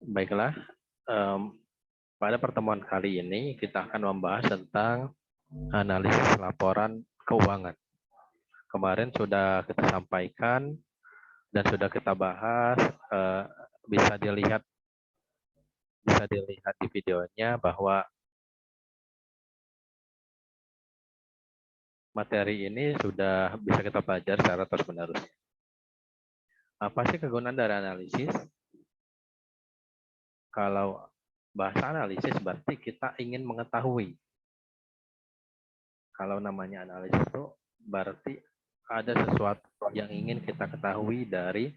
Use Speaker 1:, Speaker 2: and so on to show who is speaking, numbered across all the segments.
Speaker 1: Baiklah, pada pertemuan kali ini kita akan membahas tentang analisis laporan keuangan. Kemarin sudah kita sampaikan dan sudah kita bahas, bisa dilihat di videonya bahwa materi ini sudah bisa kita pelajari secara terus-menerus. Apa sih kegunaan dari analisis? Kalau bahasa analisis berarti kita ingin mengetahui. Kalau namanya analisis itu berarti ada sesuatu yang ingin kita ketahui dari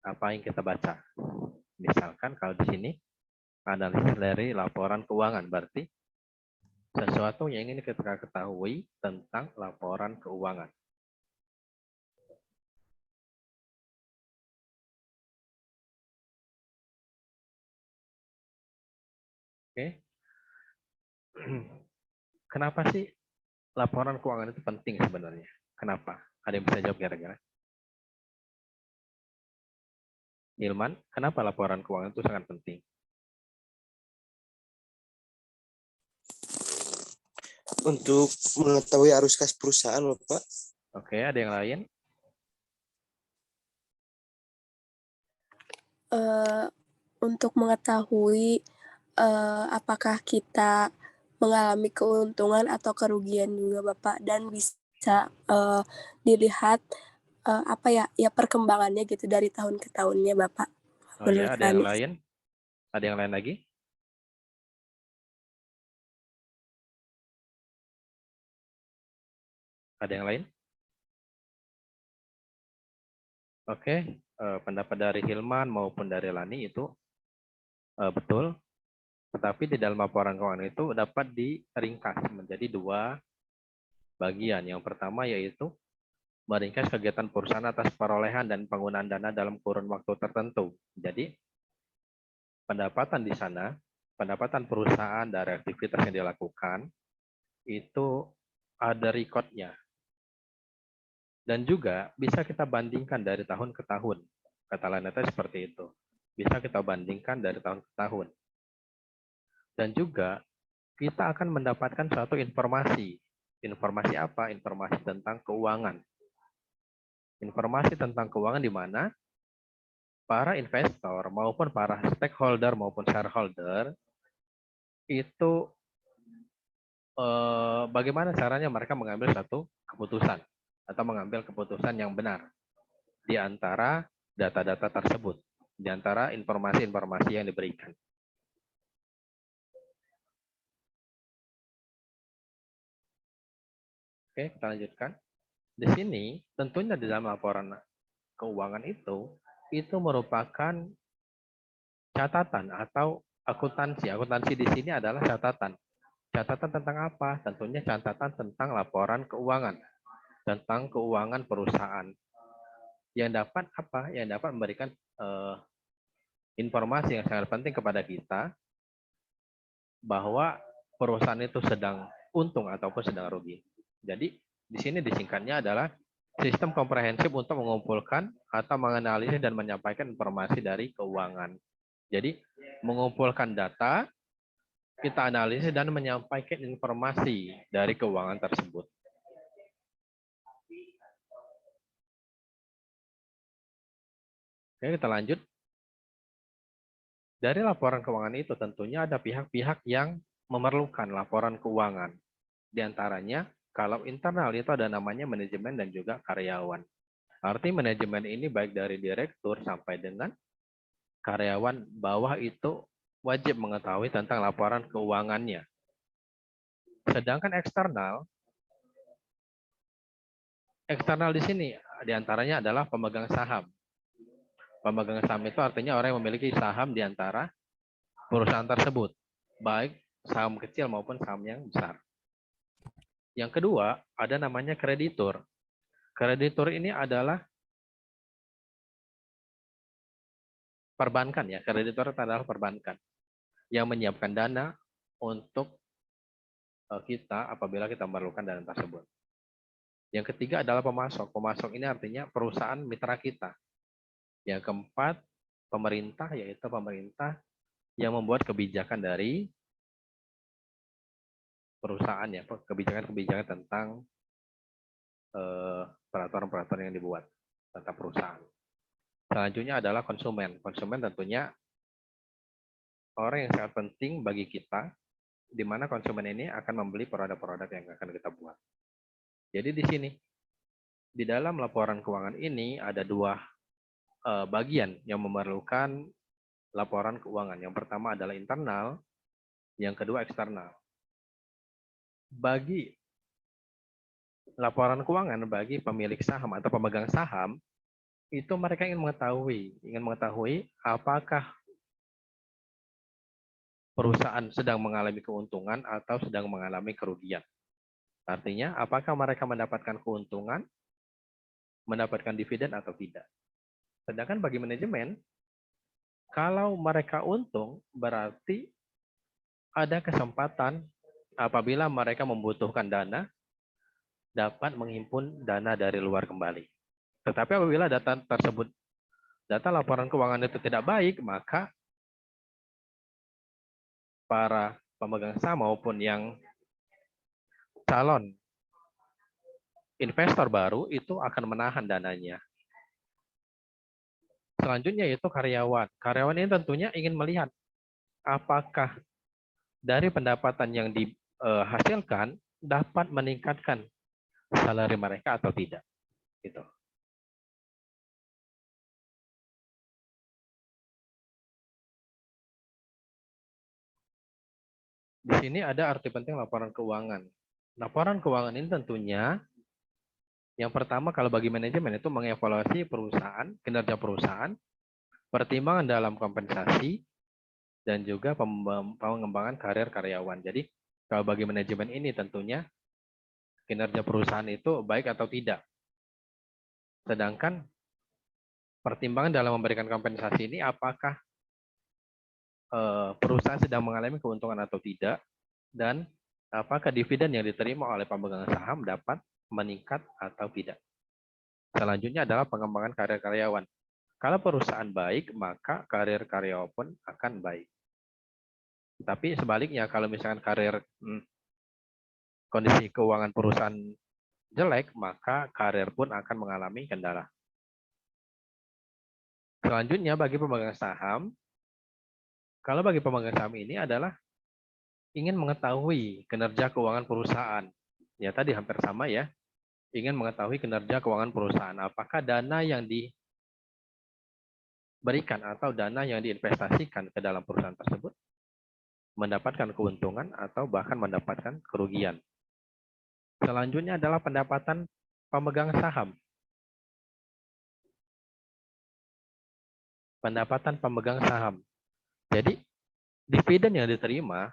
Speaker 1: apa yang kita baca. Misalkan kalau di sini analisis dari laporan keuangan berarti sesuatu yang ingin kita ketahui tentang laporan keuangan. Oke. Kenapa sih laporan keuangan itu penting sebenarnya? Kenapa? Ada yang bisa jawab kira-kira? Ilman, kenapa laporan keuangan itu sangat penting?
Speaker 2: Untuk mengetahui arus kas perusahaan, Bapak.
Speaker 1: Oke, ada yang lain?
Speaker 3: Untuk mengetahui apakah kita mengalami keuntungan atau kerugian juga, Bapak, dan bisa dilihat apa ya perkembangannya gitu dari tahun ke tahunnya, Bapak.
Speaker 1: Oh ya, ada yang lain? Ada yang lain lagi? Ada yang lain? Oke, pendapat dari Hilman maupun dari Lani itu betul. Tetapi di dalam laporan keuangan itu dapat diringkas menjadi dua bagian. Yang pertama yaitu meringkas kegiatan perusahaan atas perolehan dan penggunaan dana dalam kurun waktu tertentu. Jadi pendapatan di sana, pendapatan perusahaan dari aktivitas yang dilakukan itu ada rekodnya. Dan juga bisa kita bandingkan dari tahun ke tahun. Kata Laneta seperti itu. Bisa kita bandingkan dari tahun ke tahun. Dan juga kita akan mendapatkan suatu informasi. Informasi apa? Informasi tentang keuangan. Informasi tentang keuangan di mana para investor maupun para stakeholder maupun shareholder itu bagaimana caranya mereka mengambil satu keputusan atau mengambil keputusan yang benar di antara data-data tersebut, di antara informasi-informasi yang diberikan. Oke, kita lanjutkan. Di sini tentunya di dalam laporan keuangan itu merupakan catatan atau akuntansi. Akuntansi di sini adalah catatan. Catatan tentang apa? Tentunya catatan tentang laporan keuangan, tentang keuangan perusahaan. Yang dapat apa? Yang dapat memberikan informasi yang sangat penting kepada kita bahwa perusahaan itu sedang untung ataupun sedang rugi. Jadi di sini disingkatnya adalah sistem komprehensif untuk mengumpulkan atau menganalisis dan menyampaikan informasi dari keuangan. Jadi mengumpulkan data, kita analisis dan menyampaikan informasi dari keuangan tersebut. Oke, kita lanjut. Dari laporan keuangan itu tentunya ada pihak-pihak yang memerlukan laporan keuangan. Di antaranya, kalau internal itu ada namanya manajemen dan juga karyawan. Arti manajemen ini baik dari direktur sampai dengan karyawan bawah itu wajib mengetahui tentang laporan keuangannya. Sedangkan eksternal di sini diantaranya adalah pemegang saham. Pemegang saham itu artinya orang yang memiliki saham di antara perusahaan tersebut, baik saham kecil maupun saham yang besar. Yang kedua, ada namanya kreditur. Kreditur ini adalah perbankan ya, kreditur adalah perbankan yang menyiapkan dana untuk kita apabila kita memerlukan dana tersebut. Yang ketiga adalah pemasok. Pemasok ini artinya perusahaan mitra kita. Yang keempat, pemerintah, yaitu pemerintah yang membuat kebijakan dari perusahaan ya, kebijakan-kebijakan tentang peraturan-peraturan yang dibuat tentang perusahaan. Selanjutnya adalah konsumen. Konsumen tentunya orang yang sangat penting bagi kita, di mana konsumen ini akan membeli produk-produk yang akan kita buat. Jadi di sini, di dalam laporan keuangan ini ada dua bagian yang memerlukan laporan keuangan. Yang pertama adalah internal, yang kedua eksternal. Bagi laporan keuangan bagi pemilik saham atau pemegang saham, itu mereka ingin mengetahui apakah perusahaan sedang mengalami keuntungan atau sedang mengalami kerugian. Artinya, apakah mereka mendapatkan keuntungan, mendapatkan dividen atau tidak. Sedangkan bagi manajemen, kalau mereka untung, berarti ada kesempatan apabila mereka membutuhkan dana, dapat menghimpun dana dari luar kembali. Tetapi apabila data tersebut, data laporan keuangan itu tidak baik, maka para pemegang saham maupun yang calon investor baru itu akan menahan dananya. Selanjutnya yaitu karyawan. Karyawan ini tentunya ingin melihat apakah dari pendapatan yang dihasilkan dapat meningkatkan salari mereka atau tidak. Gitu. Di sini ada arti penting laporan keuangan. Laporan keuangan ini tentunya yang pertama kalau bagi manajemen itu mengevaluasi perusahaan, kinerja perusahaan, pertimbangan dalam kompensasi, dan juga pengembangan karir karyawan. Jadi kalau bagi manajemen ini tentunya kinerja perusahaan itu baik atau tidak. Sedangkan pertimbangan dalam memberikan kompensasi ini apakah perusahaan sedang mengalami keuntungan atau tidak, dan apakah dividen yang diterima oleh pemegang saham dapat meningkat atau tidak. Selanjutnya adalah pengembangan karir karyawan. Kalau perusahaan baik, maka karir karyawan pun akan baik. Tapi sebaliknya, kalau misalkan kondisi keuangan perusahaan jelek, maka karir pun akan mengalami kendala. Selanjutnya, bagi pemegang saham, kalau bagi pemegang saham ini adalah ingin mengetahui kinerja keuangan perusahaan. Ya tadi hampir sama ya. Ingin mengetahui kinerja keuangan perusahaan. Apakah dana yang diberikan atau dana yang diinvestasikan ke dalam perusahaan tersebut mendapatkan keuntungan atau bahkan mendapatkan kerugian. Selanjutnya adalah pendapatan pemegang saham. Pendapatan pemegang saham. Jadi, dividen yang diterima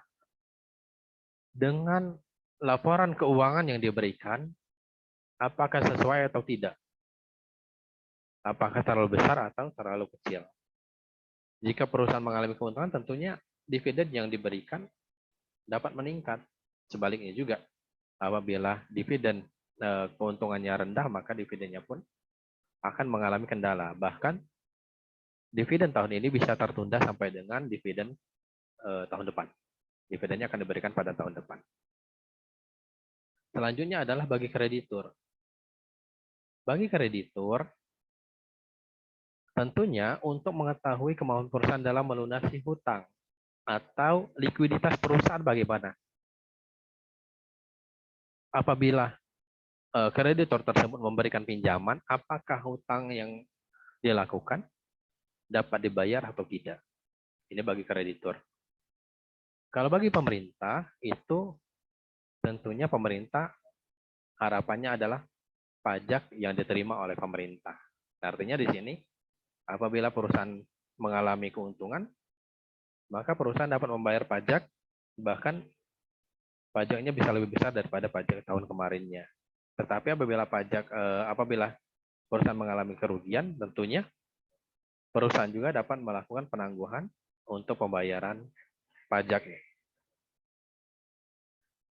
Speaker 1: dengan laporan keuangan yang diberikan, apakah sesuai atau tidak? Apakah terlalu besar atau terlalu kecil? Jika perusahaan mengalami keuntungan, tentunya dividen yang diberikan dapat meningkat. Sebaliknya juga, apabila dividen keuntungannya rendah, maka dividennya pun akan mengalami kendala. Bahkan, dividen tahun ini bisa tertunda sampai dengan dividen tahun depan. Dividennya akan diberikan pada tahun depan. Selanjutnya adalah bagi kreditur. Bagi kreditur, tentunya untuk mengetahui kemampuan perusahaan dalam melunasi hutang atau likuiditas perusahaan bagaimana. Apabila kreditur tersebut memberikan pinjaman, apakah hutang yang dilakukan dapat dibayar atau tidak. Ini bagi kreditur. Kalau bagi pemerintah, itu tentunya pemerintah harapannya adalah pajak yang diterima oleh pemerintah. Artinya di sini, apabila perusahaan mengalami keuntungan, maka perusahaan dapat membayar pajak, bahkan pajaknya bisa lebih besar daripada pajak tahun kemarinnya. Tetapi apabila perusahaan mengalami kerugian, tentunya perusahaan juga dapat melakukan penangguhan untuk pembayaran pajaknya.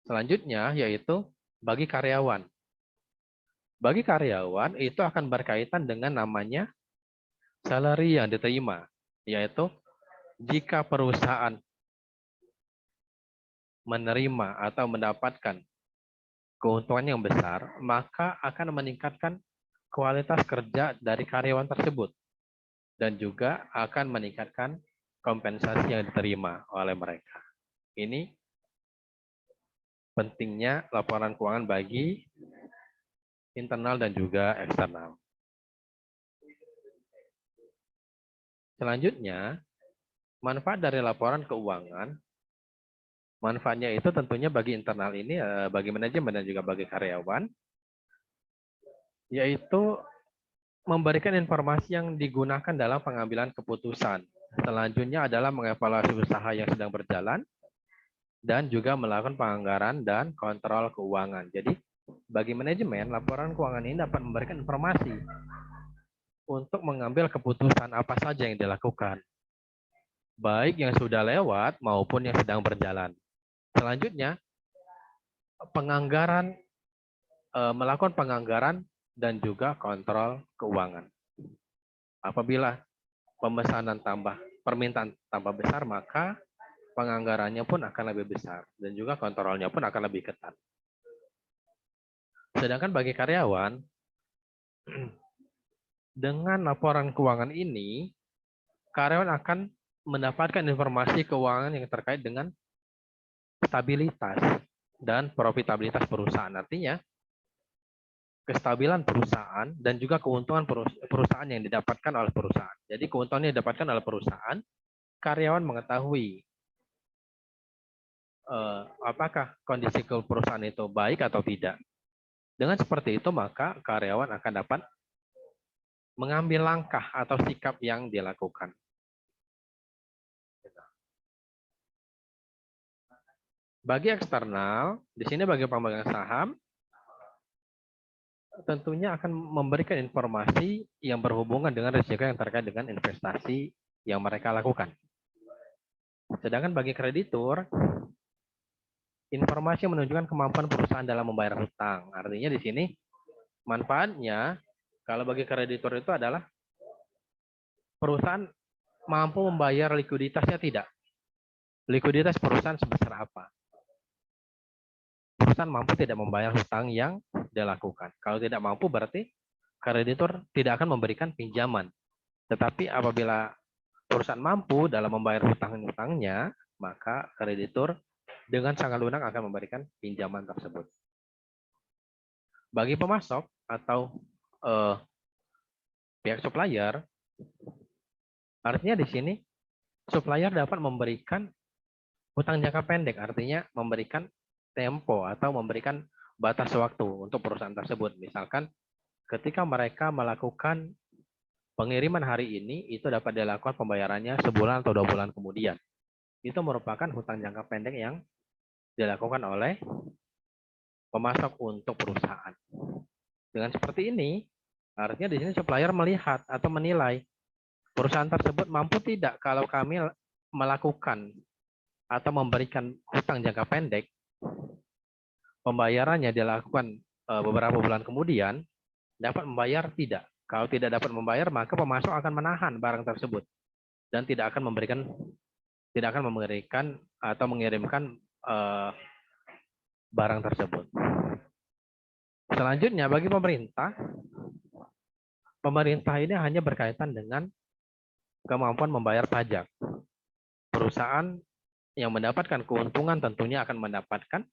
Speaker 1: Selanjutnya yaitu bagi karyawan. Bagi karyawan itu akan berkaitan dengan namanya salary yang diterima. yaitu jika perusahaan menerima atau mendapatkan keuntungan yang besar, maka akan meningkatkan kualitas kerja dari karyawan tersebut dan juga akan meningkatkan kompensasi yang diterima oleh mereka. Ini pentingnya laporan keuangan bagi internal dan juga eksternal. Selanjutnya, manfaat dari laporan keuangan, manfaatnya itu tentunya bagi internal ini, bagi manajemen dan juga bagi karyawan, yaitu memberikan informasi yang digunakan dalam pengambilan keputusan. Selanjutnya adalah mengevaluasi usaha yang sedang berjalan, dan juga melakukan penganggaran dan kontrol keuangan. Jadi, bagi manajemen, laporan keuangan ini dapat memberikan informasi untuk mengambil keputusan apa saja yang dilakukan, baik yang sudah lewat maupun yang sedang berjalan. Selanjutnya, penganggaran, melakukan penganggaran dan juga kontrol keuangan. Apabila permintaan tambah besar, maka penganggarannya pun akan lebih besar dan juga kontrolnya pun akan lebih ketat. Sedangkan bagi karyawan, dengan laporan keuangan ini, karyawan akan mendapatkan informasi keuangan yang terkait dengan stabilitas dan profitabilitas perusahaan. Artinya, kestabilan perusahaan dan juga keuntungan perusahaan yang didapatkan oleh perusahaan. Jadi, keuntungan yang didapatkan oleh perusahaan, karyawan mengetahui apakah kondisi perusahaan itu baik atau tidak. Dengan seperti itu, maka karyawan akan dapat mengambil langkah atau sikap yang dilakukan. Bagi eksternal, di sini bagi pemegang saham, tentunya akan memberikan informasi yang berhubungan dengan risiko yang terkait dengan investasi yang mereka lakukan. Sedangkan bagi kreditur, informasi yang menunjukkan kemampuan perusahaan dalam membayar hutang. Artinya di sini manfaatnya kalau bagi kreditur itu adalah perusahaan mampu membayar likuiditasnya tidak. Likuiditas perusahaan sebesar apa? Perusahaan mampu tidak membayar hutang yang dilakukan. Kalau tidak mampu berarti kreditur tidak akan memberikan pinjaman. Tetapi apabila perusahaan mampu dalam membayar hutang-hutangnya, maka kreditur dengan sangat lunak akan memberikan pinjaman tersebut. Bagi pemasok atau pihak supplier, artinya di sini supplier dapat memberikan hutang jangka pendek, artinya memberikan tempo atau memberikan batas waktu untuk perusahaan tersebut. Misalkan ketika mereka melakukan pengiriman hari ini, itu dapat dilakukan pembayarannya sebulan atau 2 bulan kemudian. Itu merupakan hutang jangka pendek yang dilakukan oleh pemasok untuk perusahaan. Dengan seperti ini, artinya di sini supplier melihat atau menilai perusahaan tersebut mampu tidak kalau kami melakukan atau memberikan hutang jangka pendek, pembayarannya dilakukan beberapa bulan kemudian, dapat membayar tidak. Kalau tidak dapat membayar, maka pemasok akan menahan barang tersebut dan tidak akan memberikan atau mengirimkan barang tersebut. Selanjutnya bagi pemerintah ini hanya berkaitan dengan kemampuan membayar pajak. Perusahaan yang mendapatkan keuntungan tentunya akan mendapatkan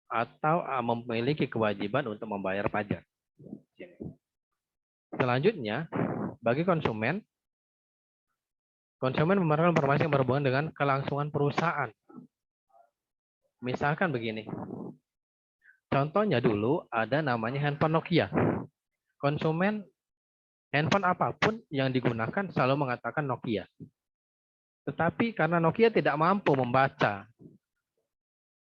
Speaker 1: atau memiliki kewajiban untuk membayar pajak. Selanjutnya, bagi konsumen memerlukan informasi yang berhubungan dengan kelangsungan perusahaan. Misalkan begini, contohnya dulu ada namanya handphone Nokia. Konsumen handphone apapun yang digunakan selalu mengatakan Nokia. Tetapi karena Nokia tidak mampu membaca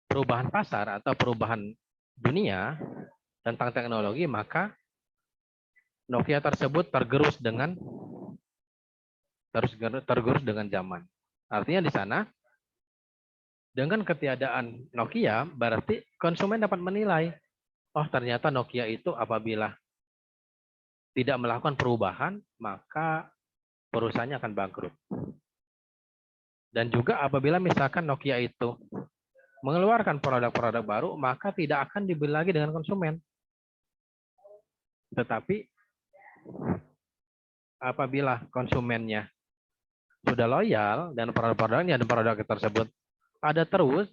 Speaker 1: perubahan pasar atau perubahan dunia tentang teknologi, maka Nokia tersebut tergerus dengan zaman. Artinya di sana dengan ketiadaan Nokia berarti konsumen dapat menilai, oh ternyata Nokia itu apabila tidak melakukan perubahan, maka perusahaannya akan bangkrut. Dan juga apabila misalkan Nokia itu mengeluarkan produk-produk baru, maka tidak akan dibeli lagi dengan konsumen. Tetapi apabila konsumennya sudah loyal dan produk-produknya dan produk tersebut ada terus,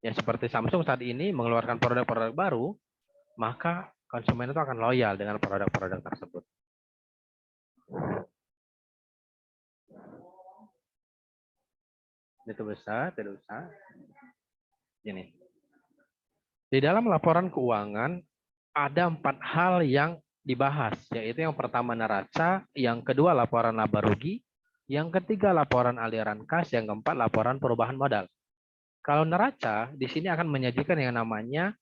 Speaker 1: ya seperti Samsung saat ini mengeluarkan produk-produk baru, maka konsumen itu akan loyal dengan produk-produk tersebut. Itu besar, tidak usah. Ini. Di dalam laporan keuangan ada 4 hal yang dibahas, yaitu yang pertama neraca, yang kedua laporan laba rugi, yang ketiga laporan aliran kas, yang keempat laporan perubahan modal. Kalau neraca di sini akan menyajikan yang namanya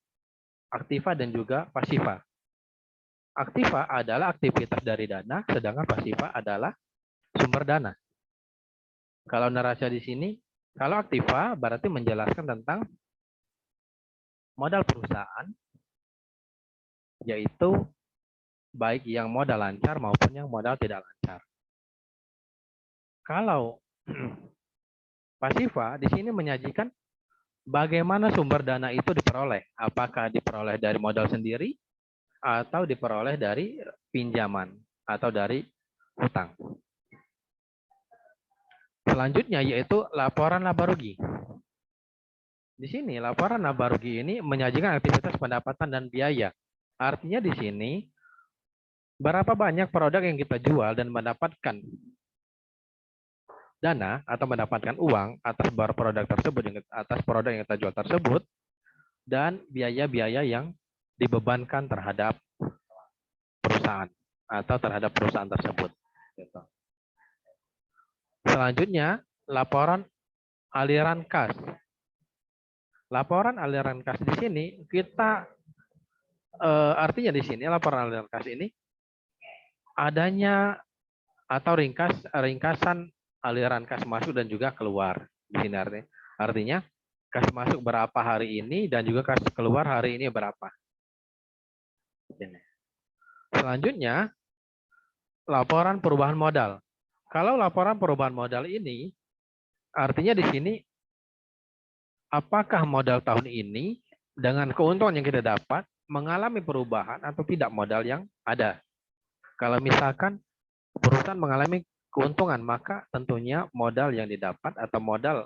Speaker 1: aktiva dan juga pasiva. Aktiva adalah aktivitas dari dana, sedangkan pasiva adalah sumber dana. Kalau neraca di sini, kalau aktiva berarti menjelaskan tentang modal perusahaan, yaitu baik yang modal lancar maupun yang modal tidak lancar. Kalau pasiva di sini menyajikan bagaimana sumber dana itu diperoleh, apakah diperoleh dari modal sendiri atau diperoleh dari pinjaman atau dari hutang. Selanjutnya yaitu laporan laba rugi. Di sini laporan laba rugi ini menyajikan aktivitas pendapatan dan biaya. Artinya di sini berapa banyak produk yang kita jual dan mendapatkan dana atau mendapatkan uang atas produk tersebut, atas produk yang kita jual tersebut, dan biaya-biaya yang dibebankan terhadap perusahaan atau terhadap perusahaan tersebut. Selanjutnya, laporan aliran kas. Laporan aliran kas di sini kita artinya di sini laporan aliran kas ini adanya atau ringkasan aliran kas masuk dan juga keluar di sini artinya kas masuk berapa hari ini dan juga kas keluar hari ini berapa. Selanjutnya laporan perubahan modal. Kalau laporan perubahan modal ini artinya di sini apakah modal tahun ini dengan keuntungan yang kita dapat mengalami perubahan atau tidak modal yang ada. Kalau misalkan perusahaan mengalami keuntungan, maka tentunya modal yang didapat atau modal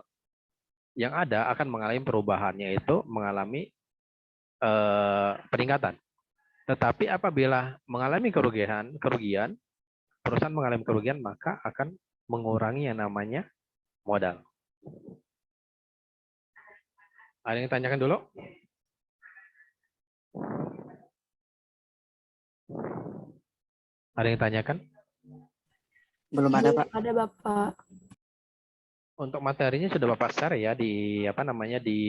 Speaker 1: yang ada akan mengalami perubahan, yaitu mengalami peningkatan. Tetapi apabila mengalami kerugian, perusahaan mengalami kerugian, maka akan mengurangi yang namanya modal. Ada yang tanyakan dulu? Ada yang tanyakan?
Speaker 2: Belum ada, Pak.
Speaker 3: Ada Bapak.
Speaker 1: Untuk materinya sudah Bapak share ya di di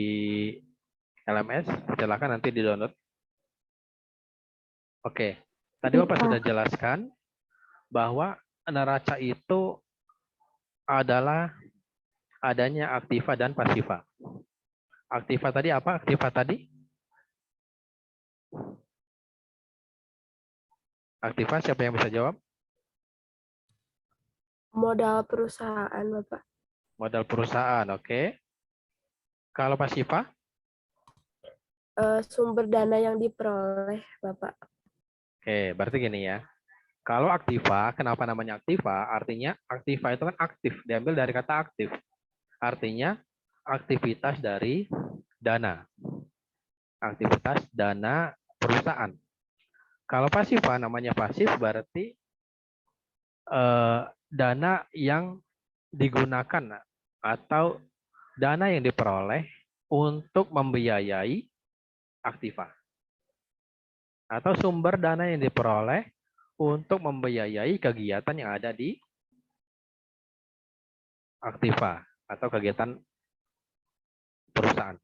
Speaker 1: LMS. Silakan nanti di-download. Oke. Tadi Bapak sudah jelaskan bahwa neraca itu adalah adanya aktiva dan pasiva. Aktiva tadi apa? Aktiva tadi? Aktiva siapa yang bisa jawab?
Speaker 3: Modal perusahaan, Bapak.
Speaker 1: Modal perusahaan, oke. Kalau pasiva?
Speaker 3: Sumber dana yang diperoleh, Bapak.
Speaker 1: Oke, berarti gini ya. Kalau aktiva, kenapa namanya aktiva? Artinya aktiva itu kan aktif, diambil dari kata aktif. Artinya aktivitas dari dana. Aktivitas dana perusahaan. Kalau pasiva, namanya pasif berarti dana yang digunakan atau dana yang diperoleh untuk membiayai aktiva. Atau sumber dana yang diperoleh untuk membiayai kegiatan yang ada di aktiva atau kegiatan perusahaan.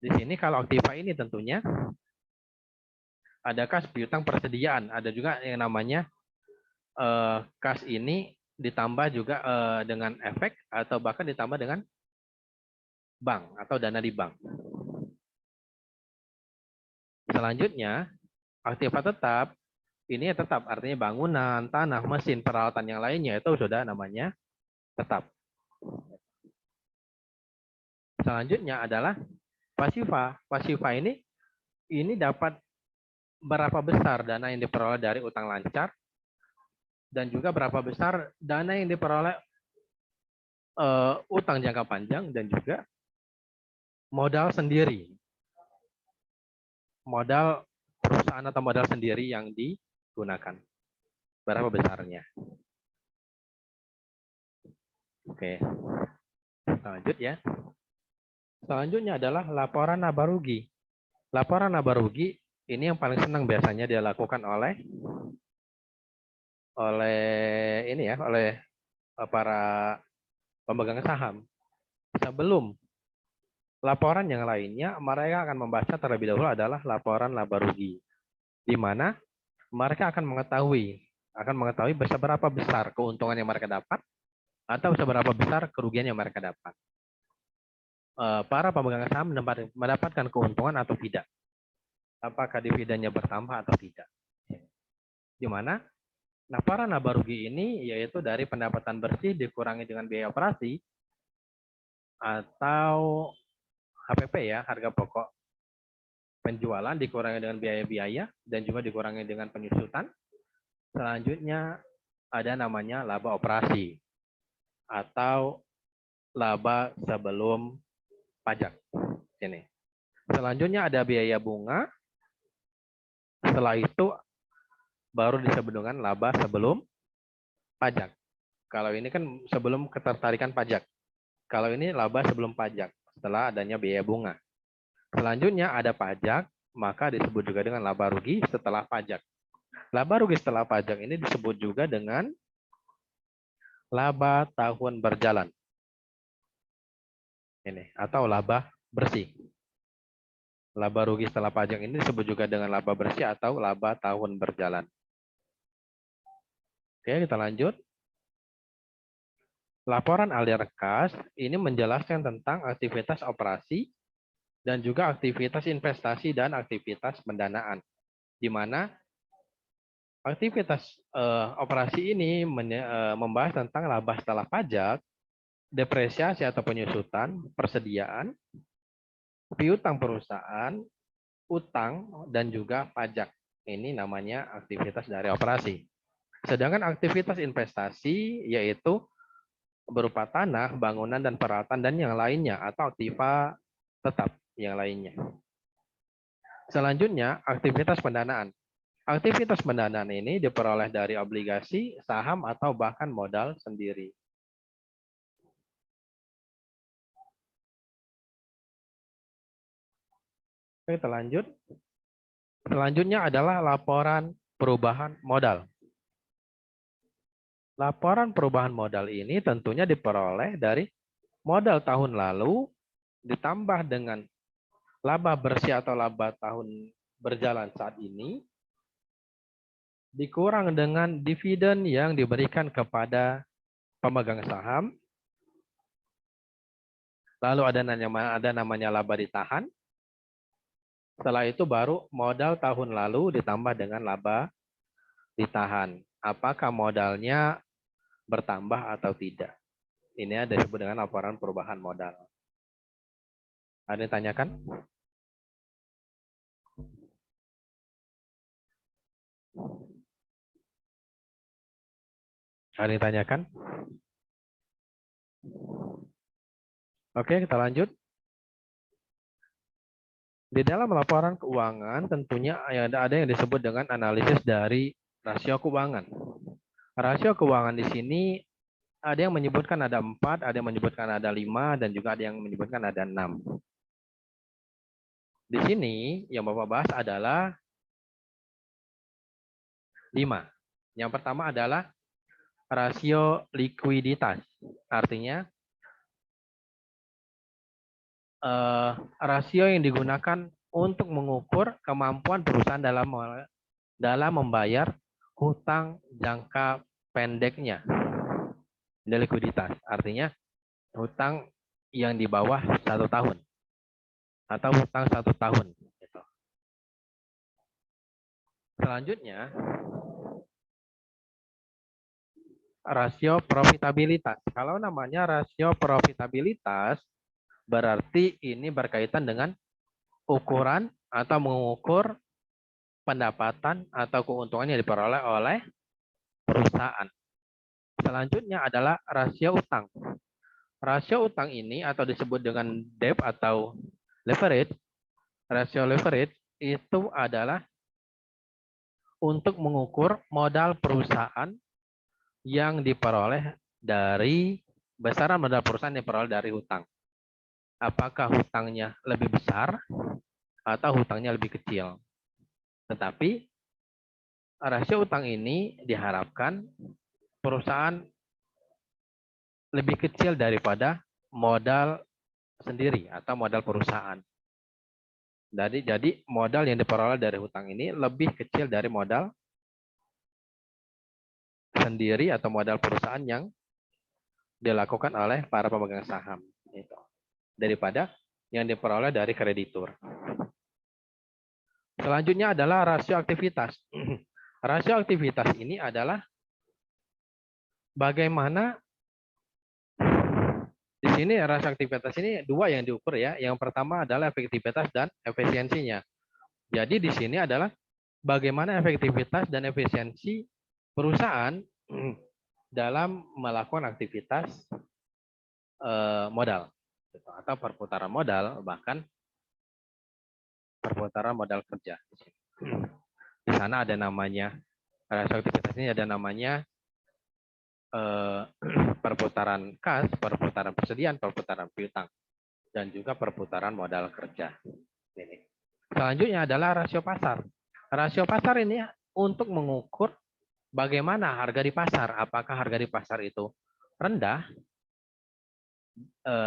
Speaker 1: Di sini kalau aktiva ini tentunya ada kas piutang persediaan, ada juga yang namanya kas ini ditambah juga dengan efek atau bahkan ditambah dengan bank atau dana di bank. Selanjutnya, aktiva tetap ini tetap, artinya bangunan, tanah, mesin, peralatan yang lainnya itu sudah namanya tetap. Selanjutnya adalah pasifa. Pasifa ini dapat berapa besar dana yang diperoleh dari utang lancar dan juga berapa besar dana yang diperoleh utang jangka panjang dan juga modal sendiri. Modal perusahaan atau modal sendiri yang digunakan. Berapa besarnya? Oke. Lanjut ya. Selanjutnya adalah laporan laba rugi. Laporan laba rugi ini yang paling senang biasanya dilakukan oleh para pemegang saham. Sebelum laporan yang lainnya, mereka akan membaca terlebih dahulu adalah laporan laba rugi, di mana mereka akan mengetahui seberapa besar keuntungan yang mereka dapat atau seberapa besar kerugian yang mereka dapat. Para pemegang saham mendapatkan keuntungan atau tidak. Apakah dividennya bertambah atau tidak. Di mana laporan laba rugi ini yaitu dari pendapatan bersih dikurangi dengan biaya operasi atau HPP ya, harga pokok penjualan dikurangi dengan biaya-biaya dan juga dikurangi dengan penyusutan. Selanjutnya ada namanya laba operasi atau laba sebelum pajak. Ini. Selanjutnya ada biaya bunga. Setelah itu baru disebut dengan laba sebelum pajak. Kalau ini kan sebelum ketertarikan pajak. Kalau ini laba sebelum pajak setelah adanya biaya bunga. Selanjutnya ada pajak, maka disebut juga dengan laba rugi setelah pajak. Laba rugi setelah pajak ini disebut juga dengan laba tahun berjalan. Ini atau laba bersih. Laba rugi setelah pajak ini disebut juga dengan laba bersih atau laba tahun berjalan. Oke, kita lanjut. Laporan aliran kas ini menjelaskan tentang aktivitas operasi dan juga aktivitas investasi dan aktivitas pendanaan. Di mana aktivitas operasi ini membahas tentang laba setelah pajak, depresiasi atau penyusutan, persediaan, piutang perusahaan, utang, dan juga pajak. Ini namanya aktivitas dari operasi. Sedangkan aktivitas investasi yaitu berupa tanah, bangunan, dan peralatan, dan yang lainnya, atau aktiva tetap yang lainnya. Selanjutnya, aktivitas pendanaan. Aktivitas pendanaan ini diperoleh dari obligasi, saham, atau bahkan modal sendiri. Oke, kita lanjut. Selanjutnya adalah laporan perubahan modal. Laporan perubahan modal ini tentunya diperoleh dari modal tahun lalu ditambah dengan laba bersih atau laba tahun berjalan saat ini dikurang dengan dividen yang diberikan kepada pemegang saham. Lalu ada namanya laba ditahan. Setelah itu baru modal tahun lalu ditambah dengan laba ditahan. Apakah modalnya bertambah atau tidak? Ini ada disebut dengan laporan perubahan modal. Ada yang tanyakan? Ada yang tanyakan? Oke, kita lanjut. Di dalam laporan keuangan tentunya ada yang disebut dengan analisis dari rasio keuangan. Rasio keuangan di sini ada yang menyebutkan ada 4, ada yang menyebutkan ada 5, dan juga ada yang menyebutkan ada 6. Di sini yang Bapak bahas adalah 5. Yang pertama adalah rasio likuiditas. Artinya rasio yang digunakan untuk mengukur kemampuan perusahaan dalam membayar hutang jangka pendeknya. Ini likuiditas, artinya hutang yang di bawah 1 tahun atau hutang 1 tahun. Selanjutnya, rasio profitabilitas. Kalau namanya rasio profitabilitas, berarti ini berkaitan dengan ukuran atau mengukur pendapatan atau keuntungan yang diperoleh oleh perusahaan. Selanjutnya adalah rasio utang. Rasio utang ini atau disebut dengan debt atau leverage, rasio leverage itu adalah untuk mengukur modal perusahaan yang diperoleh dari besaran modal perusahaan yang diperoleh dari hutang. Apakah hutangnya lebih besar atau hutangnya lebih kecil. Tetapi rasio utang ini diharapkan perusahaan lebih kecil daripada modal sendiri atau modal perusahaan. Jadi modal yang diperoleh dari hutang ini lebih kecil dari modal sendiri atau modal perusahaan yang dilakukan oleh para pemegang saham. Daripada yang diperoleh dari kreditur. Selanjutnya adalah rasio aktivitas. Rasio aktivitas ini adalah bagaimana di sini rasio aktivitas ini dua yang diukur ya. Yang pertama adalah efektivitas dan efisiensinya. Jadi di sini adalah bagaimana efektivitas dan efisiensi perusahaan dalam melakukan aktivitas modal atau perputaran modal, bahkan perputaran modal kerja. Di sana ada namanya rasio aktivitas ini ada namanya perputaran kas, perputaran persediaan, perputaran piutang, dan juga perputaran modal kerja. Ini. Selanjutnya adalah rasio pasar. Rasio pasar ini untuk mengukur bagaimana harga di pasar. Apakah harga di pasar itu rendah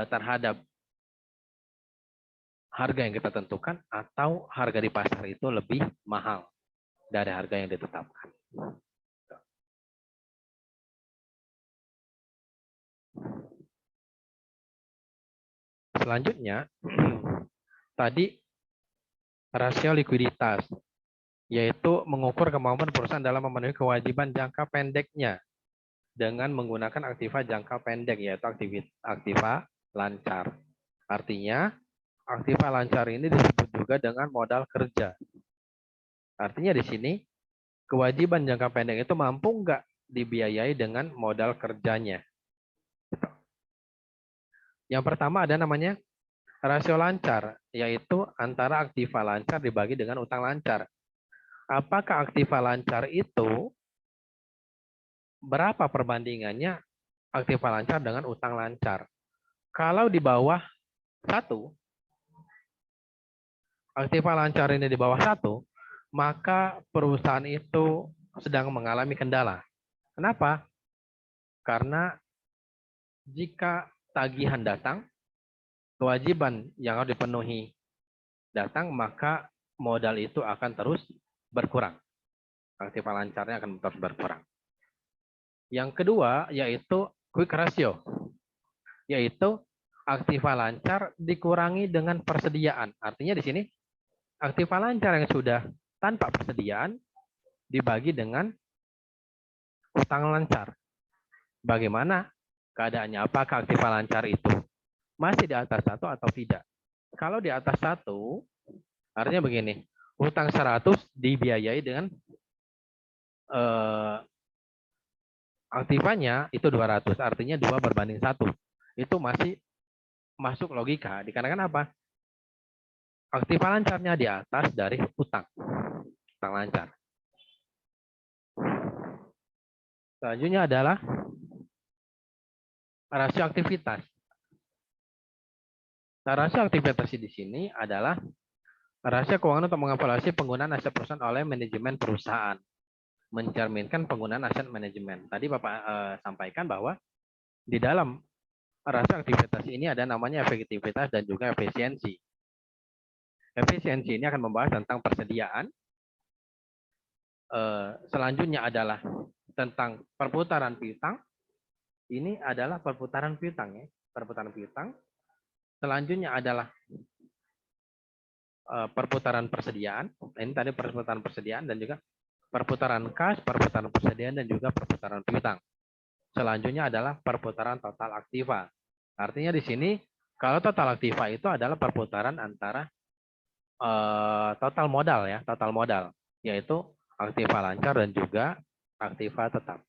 Speaker 1: terhadap harga yang kita tentukan atau harga di pasar itu lebih mahal dari harga yang ditetapkan. Selanjutnya, tadi rasio likuiditas, yaitu mengukur kemampuan perusahaan dalam memenuhi kewajiban jangka pendeknya dengan menggunakan aktiva jangka pendek, yaitu aktiva lancar. Artinya, aktiva lancar ini disebut juga dengan modal kerja. Artinya di sini, kewajiban jangka pendek itu mampu nggak dibiayai dengan modal kerjanya. Yang pertama ada namanya rasio lancar, yaitu antara aktiva lancar dibagi dengan utang lancar. Apakah aktiva lancar itu berapa perbandingannya aktiva lancar dengan utang lancar? Kalau di bawah 1, aktiva lancar ini di bawah 1, maka perusahaan itu sedang mengalami kendala. Kenapa? Karena jika tagihan datang, kewajiban yang harus dipenuhi datang, maka modal itu akan terus berkurang. Aktiva lancarnya akan terus berkurang. Yang kedua yaitu quick ratio, yaitu aktiva lancar dikurangi dengan persediaan. Artinya di sini aktiva lancar yang sudah tanpa persediaan dibagi dengan utang lancar. Bagaimana keadaannya? Apakah aktiva lancar itu masih di atas 1 atau tidak? Kalau di atas 1, artinya begini, utang 100 dibiayai dengan aktivanya itu 200, artinya 2:1. Itu masih masuk logika. Dikarenakan apa? Aktiva lancarnya di atas dari utang lancar. Selanjutnya adalah rasio aktivitas. Nah, rasio aktivitas di sini adalah rasio keuangan untuk mengevaluasi penggunaan aset perusahaan oleh manajemen perusahaan. Mencerminkan penggunaan aset manajemen. Tadi Bapak sampaikan bahwa di dalam rasio aktivitas ini ada namanya efektivitas dan juga efisiensi. Efisiensi ini akan membahas tentang persediaan. Selanjutnya adalah tentang perputaran piutang. Ini adalah perputaran piutang ya, perputaran piutang. Selanjutnya adalah perputaran persediaan. Ini tadi perputaran persediaan dan juga perputaran kas, perputaran persediaan, dan juga perputaran piutang. Selanjutnya adalah perputaran total aktiva. Artinya di sini kalau total aktiva itu adalah perputaran antara total modal ya, total modal, yaitu aktiva lancar dan juga aktiva tetap.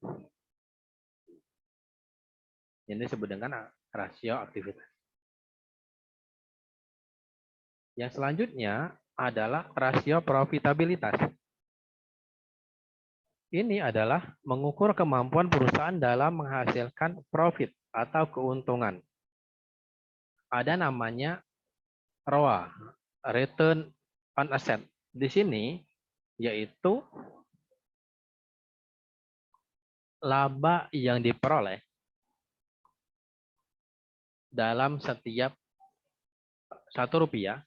Speaker 1: Ini disebut dengan rasio aktivitas. Yang selanjutnya adalah rasio profitabilitas. Ini adalah mengukur kemampuan perusahaan dalam menghasilkan profit atau keuntungan. Ada namanya ROA, Return on Asset. Di sini yaitu laba yang diperoleh dalam setiap Rp1,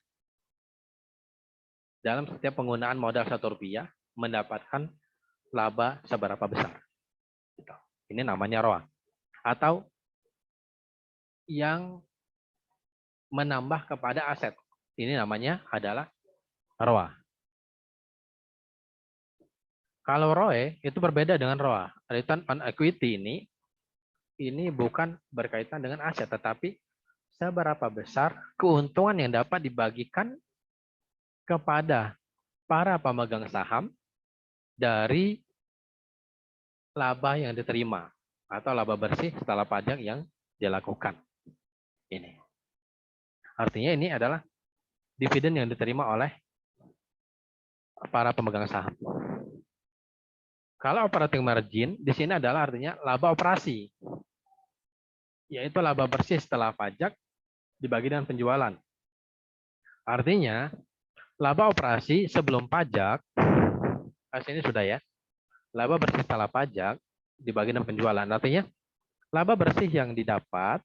Speaker 1: dalam setiap penggunaan modal Rp1 mendapatkan laba seberapa besar. Ini namanya ROA. Atau yang menambah kepada aset. Ini namanya adalah ROA. Kalau ROE itu berbeda dengan ROA. Return on equity ini bukan berkaitan dengan aset, tetapi seberapa besar keuntungan yang dapat dibagikan kepada para pemegang saham dari laba yang diterima atau laba bersih setelah pajak yang dilakukan. Ini. Artinya ini adalah dividen yang diterima oleh para pemegang saham. Kalau operating margin di sini adalah artinya laba operasi, yaitu laba bersih setelah pajak dibagi dengan penjualan. Artinya laba operasi sebelum pajak, ini sudah ya, laba bersih setelah pajak dibagi dengan penjualan. Artinya laba bersih yang didapat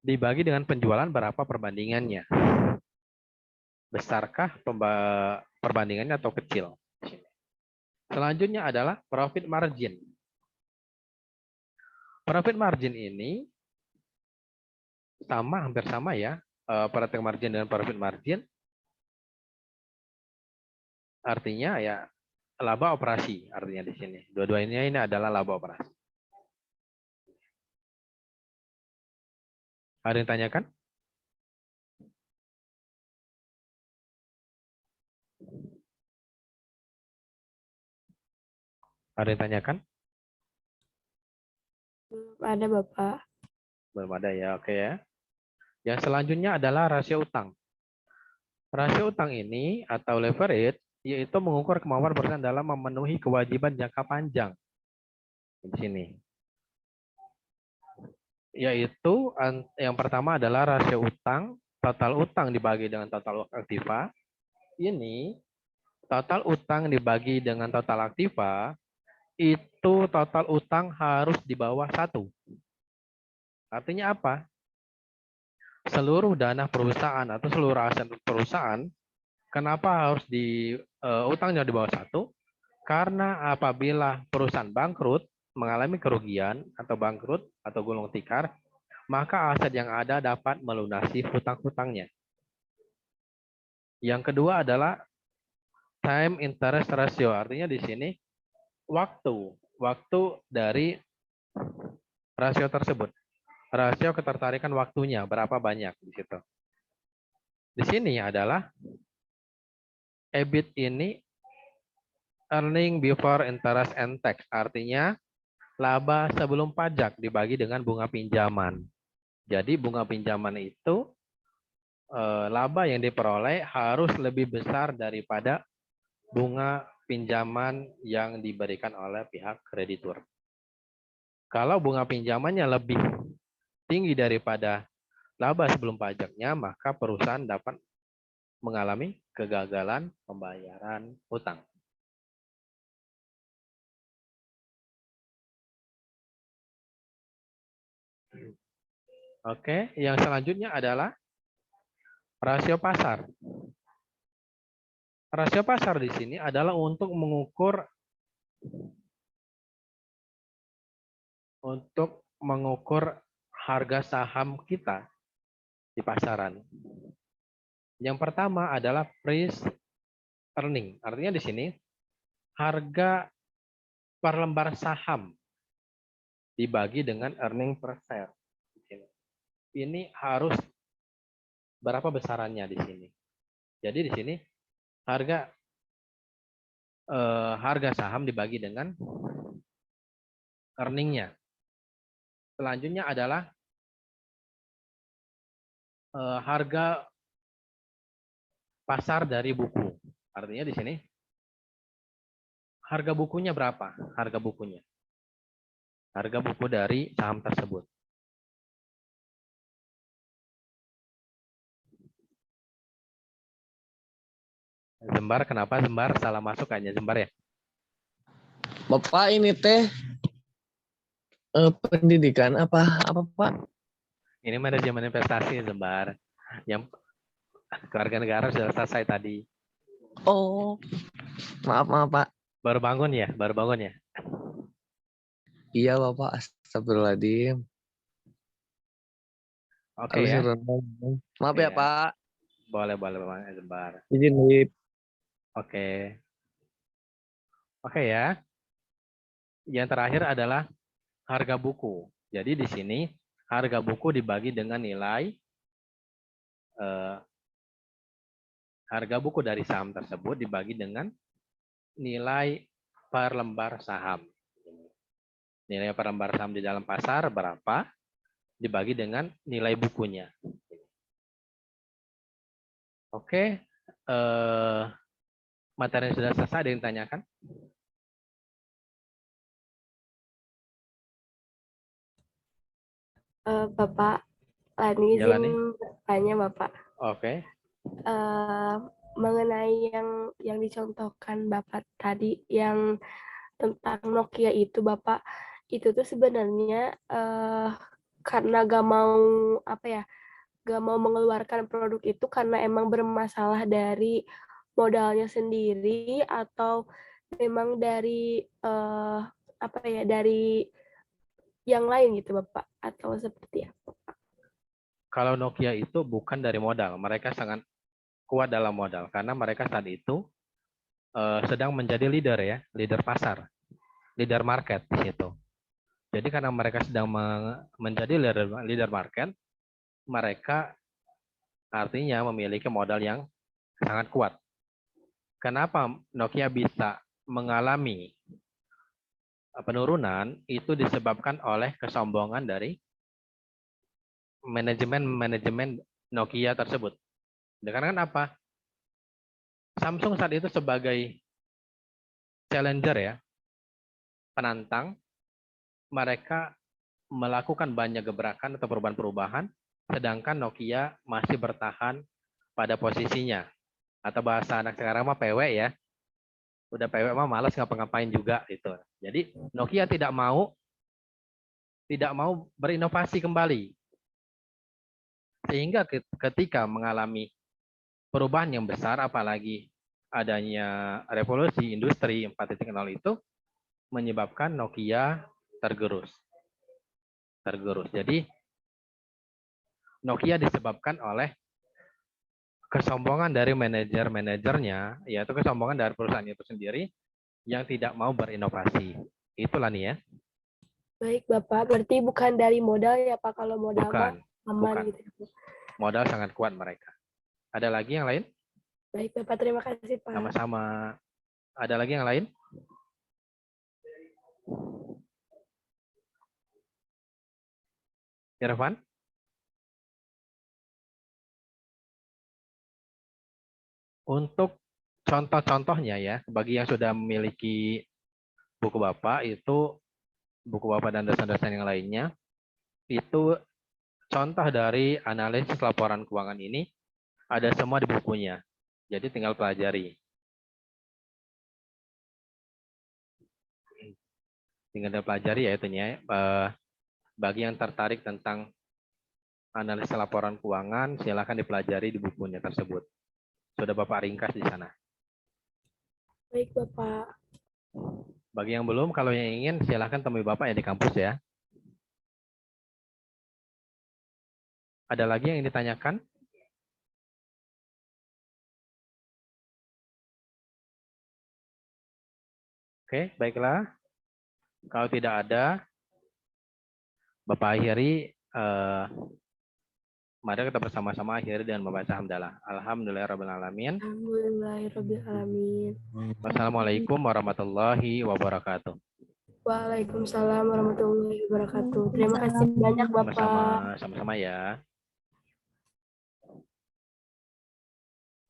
Speaker 1: dibagi dengan penjualan berapa perbandingannya. Besarkah perbandingannya atau kecil? Selanjutnya adalah profit margin. Profit margin ini hampir sama ya, operating margin dan profit margin. Artinya ya laba operasi artinya di sini. Dua-duanya ini adalah laba operasi. Ada yang tanyakan? Ada yang tanyakan?
Speaker 3: Ada Bapak.
Speaker 1: Belum ada ya, oke ya. Yang selanjutnya adalah rasio utang. Rasio utang ini atau leverage yaitu mengukur kemampuan perusahaan dalam memenuhi kewajiban jangka panjang. Di sini. Yaitu yang pertama adalah rasio utang, total utang dibagi dengan total aktiva. Ini total utang dibagi dengan total aktiva, itu total utang harus di bawah 1. Artinya apa? Seluruh dana perusahaan atau seluruh aset perusahaan, kenapa harus utangnya di bawah 1? Karena apabila perusahaan bangkrut, mengalami kerugian atau bangkrut atau gulung tikar, maka aset yang ada dapat melunasi hutang-hutangnya. Yang kedua adalah time interest ratio, artinya di sini waktu dari rasio tersebut. Rasio ketertarikan waktunya berapa banyak di situ. Di sini adalah EBIT ini earning before interest and tax, artinya laba sebelum pajak dibagi dengan bunga pinjaman. Jadi bunga pinjaman itu laba yang diperoleh harus lebih besar daripada bunga pinjaman yang diberikan oleh pihak kreditur. Kalau bunga pinjamannya lebih tinggi daripada laba sebelum pajaknya, maka perusahaan dapat mengalami kegagalan pembayaran hutang. Oke, yang selanjutnya adalah rasio pasar. Rasio pasar di sini adalah untuk mengukur harga saham kita di pasaran. Yang pertama adalah price earning. Artinya di sini harga per lembar saham dibagi dengan earning per share. Ini harus berapa besarannya di sini. Jadi di sini harga saham dibagi dengan earningnya. Selanjutnya adalah harga pasar dari buku. Artinya di sini harga bukunya berapa? Harga bukunya. Harga buku dari saham tersebut. Zembar, kenapa Zembar salah masuk hanya Zembar ya?
Speaker 4: Bapak ini teh pendidikan apa Pak?
Speaker 1: Ini manajemen investasi Zembar. Yang keluarga negara sudah selesai tadi.
Speaker 4: Oh, maaf Pak.
Speaker 1: Baru bangun ya? Baru bangun ya?
Speaker 4: Iya Bapak, astagfirullahaladzim.
Speaker 1: Oke ya.
Speaker 4: Maaf ya
Speaker 1: Iya.
Speaker 4: Pak.
Speaker 1: Boleh Zembar.
Speaker 4: Izin Lip.
Speaker 1: Oke. Oke ya. Yang terakhir adalah harga buku. Jadi di sini harga buku dibagi dengan nilai harga buku dari saham tersebut dibagi dengan nilai per lembar saham. Nilai per lembar saham di dalam pasar berapa dibagi dengan nilai bukunya. Oke. Materi sudah selesai, ada yang tanyakan?
Speaker 3: Bapak, Lani
Speaker 1: Jalan
Speaker 3: izin
Speaker 1: nih.
Speaker 3: bertanya Bapak.
Speaker 1: Oke.
Speaker 3: Mengenai yang dicontohkan Bapak tadi yang tentang Nokia itu Bapak, itu tuh sebenarnya karena gak mau mengeluarkan produk itu karena emang bermasalah dari modalnya sendiri atau memang dari dari yang lain gitu Bapak, atau seperti apa?
Speaker 1: Kalau Nokia itu bukan dari modal, mereka sangat kuat dalam modal karena mereka saat itu sedang menjadi leader ya, leader pasar, leader market di situ. Jadi karena mereka sedang menjadi leader market, mereka artinya memiliki modal yang sangat kuat. Kenapa Nokia bisa mengalami penurunan? Itu disebabkan oleh kesombongan dari manajemen Nokia tersebut. Karena apa? Samsung saat itu sebagai challenger ya, penantang, mereka melakukan banyak gebrakan atau perubahan-perubahan, sedangkan Nokia masih bertahan pada posisinya. Atau bahasa anak sekarang mah PW ya. Udah PW mah malas ngapa-ngapain juga itu. Jadi Nokia tidak mau berinovasi kembali. Sehingga ketika mengalami perubahan yang besar, apalagi adanya revolusi industri 4.0 itu, menyebabkan Nokia tergerus. Jadi Nokia disebabkan oleh kesombongan dari manajernya, yaitu kesombongan dari perusahaan itu sendiri yang tidak mau berinovasi. Itulah nih ya.
Speaker 3: Baik Bapak, berarti bukan dari modal ya Pak, kalau modal mah
Speaker 1: Bukan.
Speaker 3: aman gitu.
Speaker 1: Modal sangat kuat mereka. Ada lagi yang lain?
Speaker 3: Baik Bapak, terima kasih Pak.
Speaker 1: Sama-sama. Ada lagi yang lain? Irfan? Untuk contoh-contohnya ya, bagi yang sudah memiliki buku Bapak, itu buku Bapak dan dosen-dosen yang lainnya, itu contoh dari analisis laporan keuangan ini ada semua di bukunya. Jadi tinggal pelajari. Tinggal pelajari ya itunya. Bagi yang tertarik tentang analisis laporan keuangan, silakan dipelajari di bukunya tersebut. Sudah Bapak ringkas di sana.
Speaker 3: Baik Bapak.
Speaker 1: Bagi yang belum, kalau yang ingin silakan temui Bapak ya di kampus ya. Ada lagi yang ditanyakan? Oke, baiklah. Kalau tidak ada, Bapak akhiri. Mari kita bersama-sama akhiri dengan membaca hamdalah. Alhamdulillahirrahmanirrahim.
Speaker 3: Alhamdulillahirrahmanirrahim.
Speaker 1: Wassalamualaikum warahmatullahi wabarakatuh.
Speaker 3: Waalaikumsalam warahmatullahi wabarakatuh. Terima kasih banyak Bapak.
Speaker 1: Sama-sama ya.